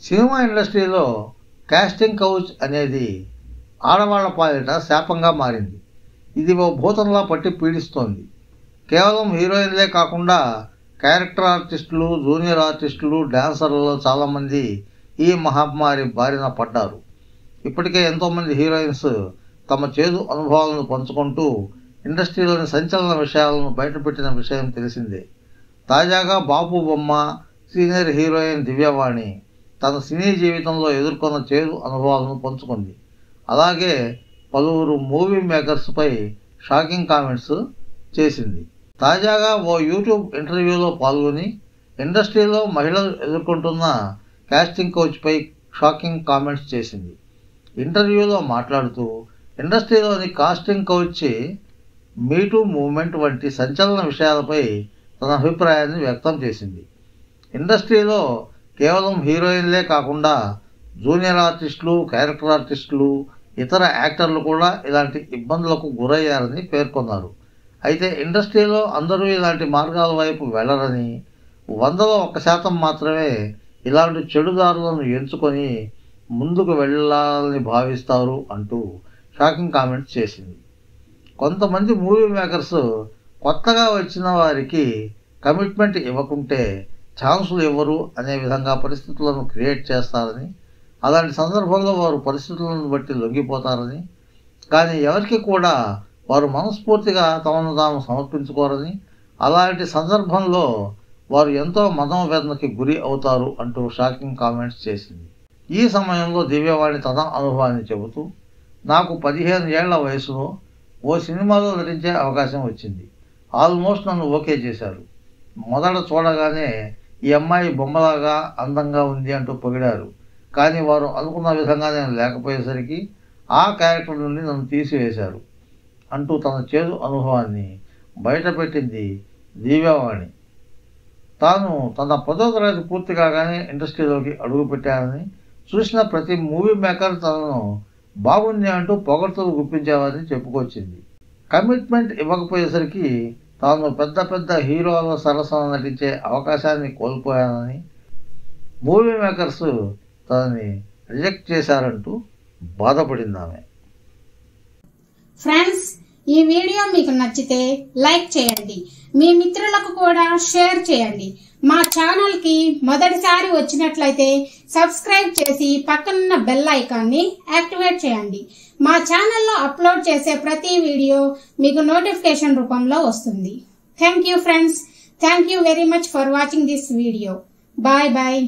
Cinema ఇండస్ట్రీలో casting couch అనేది ఆడవాళ్ల పాలిట శాపంగా మారింది. ఇది ఓ భూతంలా పట్టి పీడిస్తోంది. కేవలం హీరోయిన్లే కాకుండా క్యారెక్టర్ ఆర్టిస్టులు, జూనియర్ ఆర్టిస్టులు, డాన్సర్లలో చాలామంది ఈ మహమ్మారి బారిన పడ్డారు. ఇప్పటికే ఎంతోమంది హీరోయిన్స్ తమ చేదు అనుభవాలను పంచుకుంటూ ఇండస్ట్రీలోని సంచలన విషయాలను బయటపెట్టిన విషయం తెలిసిందే. తాజాగా బాపు బొమ్మ సీనియర్ హీరోయిన్ దివ్యవాణి తన సినీ జీవితంలో ఎదుర్కొన్న చేదు అనుభవాలను పంచుకుంది. అలాగే పలువురు మూవీ మేకర్స్పై షాకింగ్ కామెంట్స్ చేసింది. తాజాగా ఓ యూట్యూబ్ ఇంటర్వ్యూలో పాల్గొని ఇండస్ట్రీలో మహిళలు ఎదుర్కొంటున్న కాస్టింగ్ కౌచ్పై షాకింగ్ కామెంట్స్ చేసింది. ఇంటర్వ్యూలో మాట్లాడుతూ ఇండస్ట్రీలోని కాస్టింగ్ కౌచ్, మీటూ మూవ్మెంట్ వంటి సంచలన విషయాలపై తన అభిప్రాయాన్ని వ్యక్తం చేసింది. ఇండస్ట్రీలో కేవలం హీరోయిన్లే కాకుండా జూనియర్ ఆర్టిస్టులు, క్యారెక్టర్ ఆర్టిస్టులు, ఇతర యాక్టర్లు కూడా ఇలాంటి ఇబ్బందులకు గురయ్యారని పేర్కొన్నారు. అయితే ఇండస్ట్రీలో అందరూ ఇలాంటి మార్గాల వైపు వెళ్లరని, 100లో 1% మాత్రమే ఇలాంటి చెడుదారులను ఎంచుకొని ముందుకు వెళ్ళాలని భావిస్తారు అంటూ షాకింగ్ కామెంట్స్ చేసింది. కొంతమంది మూవీ మేకర్స్ కొత్తగా వచ్చిన వారికి కమిట్మెంట్ ఇవ్వకుంటే ఛాన్సులు ఇవ్వరు అనే విధంగా పరిస్థితులను క్రియేట్ చేస్తారని, అలాంటి సందర్భంలో వారు పరిస్థితులను బట్టి లొంగిపోతారని, కానీ ఎవరికి కూడా వారు మనస్ఫూర్తిగా తమను తాము సమర్పించుకోరని, అలాంటి సందర్భంలో వారు ఎంతో మనోవేదనకి గురి అవుతారు అంటూ షాకింగ్ కామెంట్స్ చేసింది. ఈ సమయంలో దివ్యవాణి తన అనుభవాన్ని చెబుతూ, నాకు 15 ఏళ్ల వయసులో ఓ సినిమాలో నటించే అవకాశం వచ్చింది. ఆల్మోస్ట్ నన్ను ఓకే చేశారు. మొదట చూడగానే ఈ అమ్మాయి బొమ్మలాగా అందంగా ఉంది అంటూ పొగిడారు. కానీ వారు అనుకున్న విధంగా నేను లేకపోయేసరికి ఆ క్యారెక్టర్ నుండి నన్ను తీసివేశారు అంటూ తన చేదు అనుభవాన్ని బయటపెట్టింది దివ్యవాణి. తాను తన 10వ తరగతి పూర్తి కాగానే ఇండస్ట్రీలోకి అడుగుపెట్టానని, చూసిన ప్రతి మూవీ మేకర్ తనను బాగుంది అంటూ పొగడ్తలు గుప్పించేవారని చెప్పుకొచ్చింది. కమిట్మెంట్ ఇవ్వకపోయేసరికి తాను పెద్ద పెద్ద హీరోల సరసన నటించే అవకాశాన్ని కోల్పోయానని, మూవీ మేకర్స్ తనని రిజెక్ట్ చేశారంటూ బాధపడింది ఆమె. ఫ్రెండ్స్, ఈ వీడియో మీకు నచ్చితే లైక్ చేయండి, మీ మిత్రులకు కూడా షేర్ చేయండి. మా ఛానల్ కి మొదటిసారి వచ్చినట్లయితే సబ్స్క్రైబ్ చేసి పక్కనున్న బెల్ ఐకాన్ని యాక్టివేట్ చేయండి. మా ఛానల్లో అప్లోడ్ చేసే ప్రతి వీడియో మీకు నోటిఫికేషన్ రూపంలో వస్తుంది. Thank you friends. Thank you very much for watching this video. Bye bye.